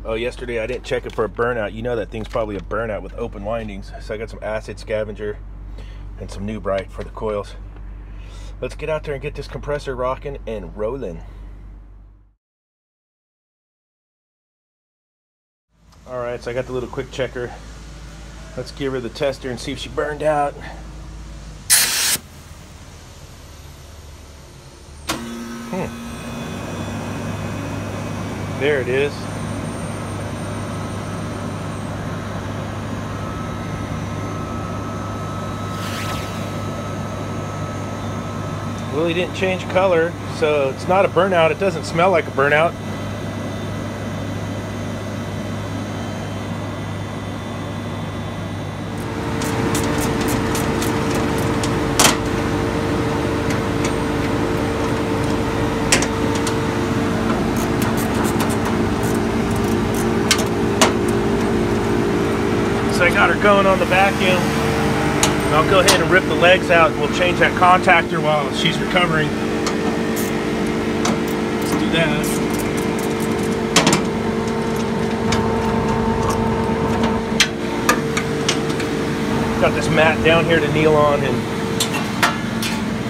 Oh, yesterday I didn't check it for a burnout. You know that thing's probably a burnout with open windings. So I got some acid scavenger and some new bright for the coils. Let's get out there and get this compressor rocking and rolling. All right, so I got the little quick checker. Let's give her the tester and see if she burned out. There it is. Well, he didn't change color, so it's not a burnout. It doesn't smell like a burnout. So I got her going on the vacuum. And I'll go ahead and rip the legs out and we'll change that contactor while she's recovering. Let's do that. Got this mat down here to kneel on and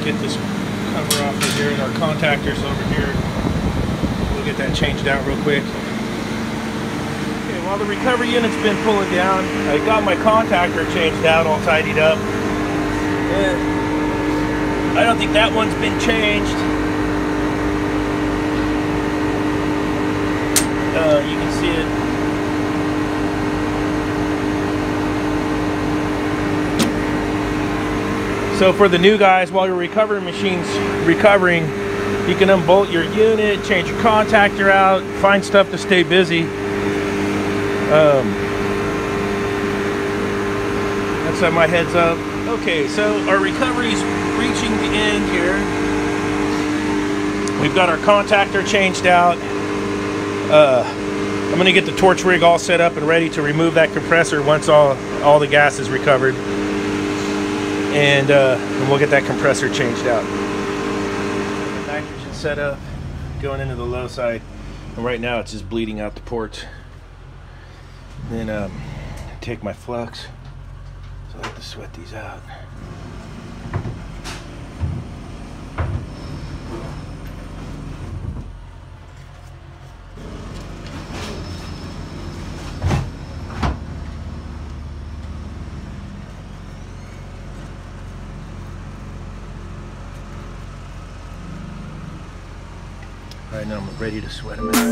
get this cover off of here, and our contactor's over here. We'll get that changed out real quick. While the recovery unit's been pulling down, I got my contactor changed out, all tidied up. I don't think that one's been changed. You can see it. So for the new guys, while your recovery machine's recovering, you can unbolt your unit, change your contactor out, find stuff to stay busy. Let's have my heads up. Okay, so our recovery's reaching the end here. We've got our contactor changed out. I'm gonna get the torch rig all set up and ready to remove that compressor once all the gas is recovered. And we'll get that compressor changed out. The nitrogen set up, going into the low side. And right now it's just bleeding out the ports. Then take my flux, so I have to sweat these out. All right, now I'm ready to sweat them out.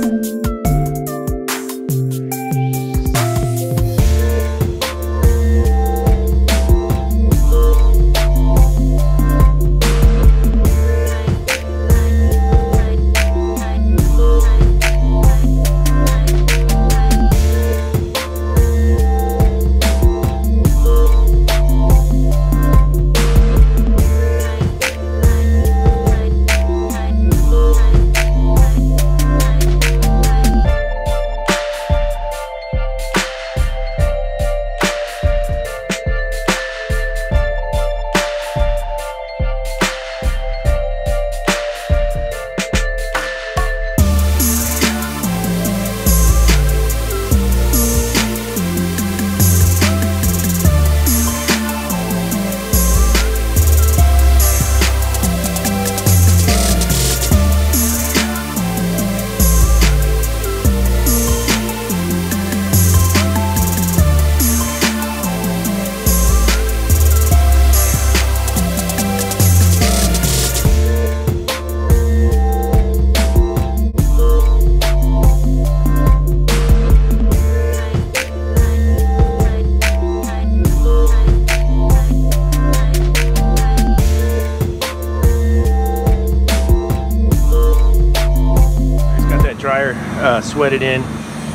Sweated in.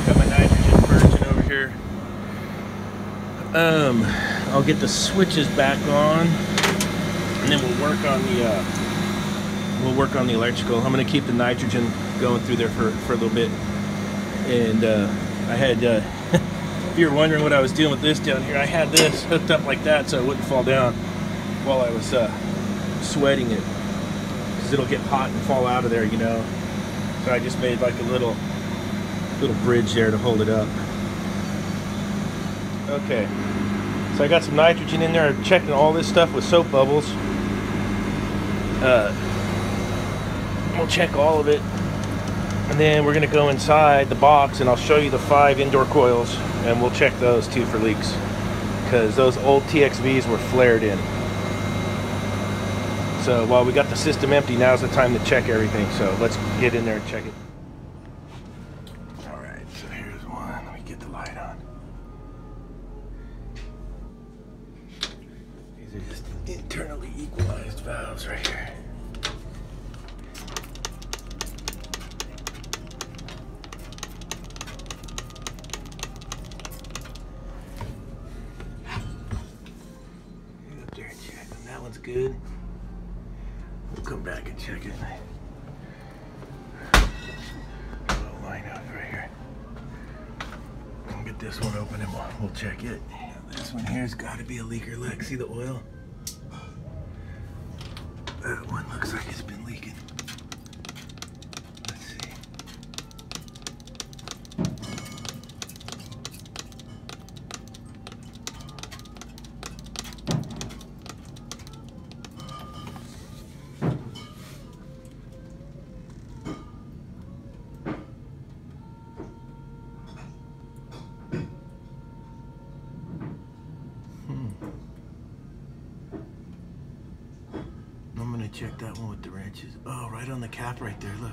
Got my nitrogen virgin over here. I'll get the switches back on, and then we'll work on the electrical. I'm going to keep the nitrogen going through there for a little bit. And I had, if you're wondering what I was doing with this down here, I had this hooked up like that so it wouldn't fall down while I was sweating it, because it'll get hot and fall out of there, you know. So I just made like a little little bridge there to hold it up. Okay, so I got some nitrogen in there. I'm checking all this stuff with soap bubbles. We'll check all of it, and then we're gonna go inside the box and I'll show you the 5 indoor coils, and we'll check those too for leaks, because those old TXVs were flared in. So while we got the system empty, now's the time to check everything. So let's get in there and check it. Alright, so here's one. Let me get the light on. These are just internally equalized valves right here. Get up there and check them. That one's good. We'll come back and check it. Little line out right here. We'll get this one open and we'll check it. This one here's got to be a leaker. Look, see the oil? That one looks like it's been leaking. Let's see. I'm gonna check that one with the wrenches. Oh, right on the cap right there, look.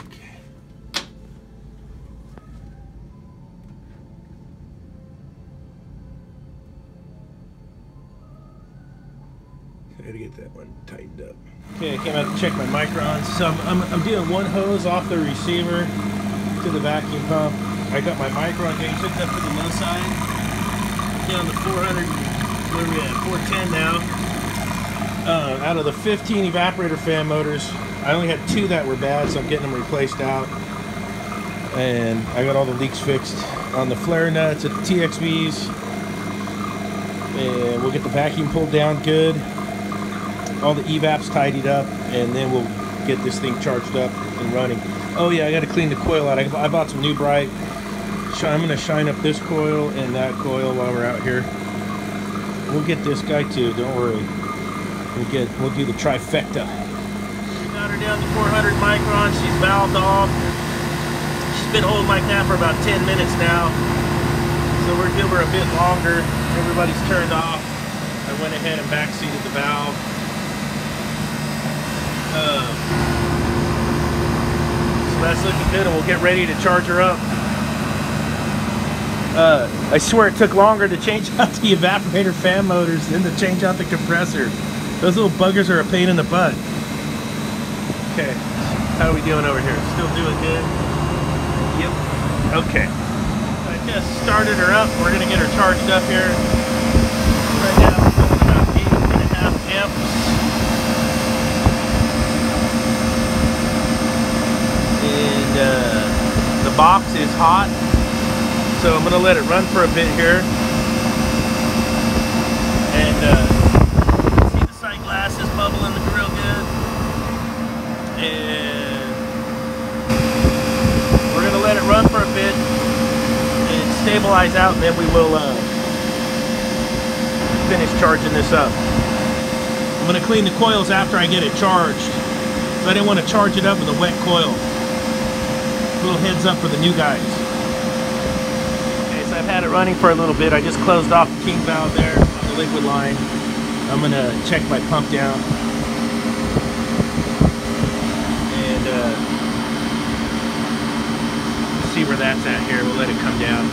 Okay. I gotta get that one tightened up. Okay, I came out to check my microns. So I'm doing one hose off the receiver to the vacuum pump. I got my micron gauge hooked up to the low side. Down to 400, where are we at? 410 now. Out of the 15 evaporator fan motors, I only had 2 that were bad, so I'm getting them replaced out. And I got all the leaks fixed on the flare nuts at the TXVs. And we'll get the vacuum pulled down good. All the evap's tidied up, and then we'll get this thing charged up and running. Oh yeah, I got to clean the coil out. I bought some new bright. I'm going to shine up this coil and that coil while we're out here. We'll get this guy too, don't worry. We'll do the trifecta. We got her down to 400 microns. She's valved off. She's been holding like that for about 10 minutes now. So we're giving her a bit longer. Everybody's turned off. I went ahead and backseated the valve. So that's looking good, and we'll get ready to charge her up. I swear it took longer to change out the evaporator fan motors than to change out the compressor. Those little buggers are a pain in the butt. Okay, how are we doing over here? Still doing good? Yep. Okay. I just started her up. We're going to get her charged up here. Right now, about 8.5 amps. And the box is hot. So I'm going to let it run for a bit here. And see the sight glass is bubbling real good. And we're going to let it run for a bit and stabilize out, and then we will finish charging this up. I'm going to clean the coils after I get it charged. So I didn't want to charge it up with a wet coil. A little heads up for the new guys. I've had it running for a little bit. I just closed off the king valve there on the liquid line. I'm going to check my pump down. And see where that's at here. We'll let it come down.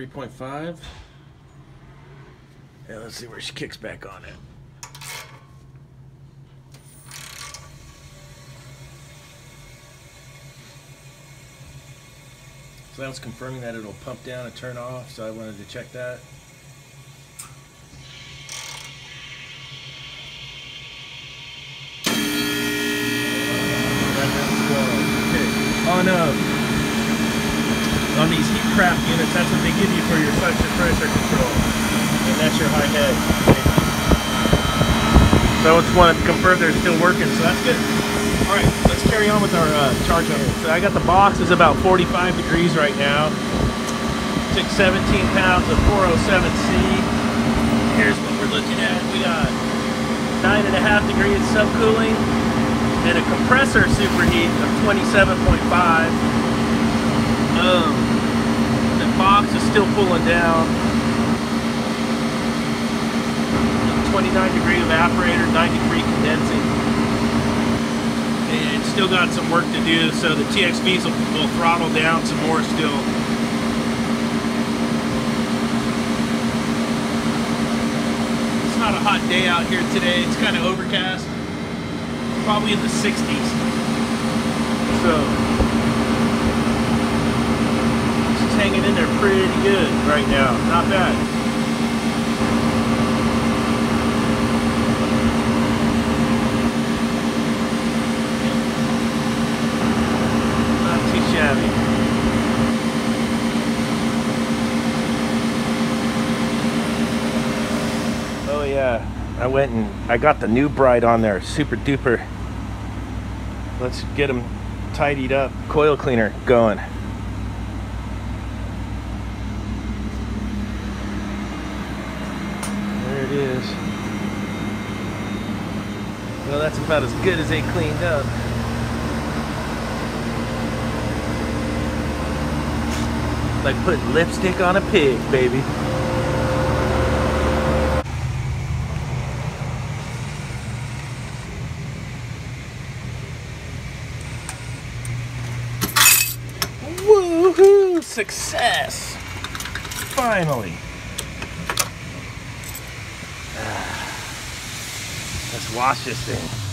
3.5. And let's see where she kicks back on it. So that was confirming that it'll pump down and turn off, so I wanted to check that. On these heat craft units, that's what they give you for your suction pressure control. And that's your high head. So I just wanted to confirm they're still working, so that's good. Alright, let's carry on with our charge on it. So I got the box is about 45 degrees right now. Took 17 pounds of 407C. Here's what we're looking at. We got 9.5 degrees subcooling and a compressor superheat of 27.5. The box is still pulling down. 29 degree evaporator, 93 condensing. And still got some work to do, so the TXVs will throttle down some more still. It's not a hot day out here today. It's kind of overcast. Probably in the 60s. So it's hanging in there pretty good right now. Not bad. Oh yeah, I went and I got the new Bright on there, super duper. Let's get them tidied up. Coil cleaner going. There it is. Well, that's about as good as they cleaned up. Like putting lipstick on a pig, baby. Woohoo! Success! Finally. Let's wash this thing.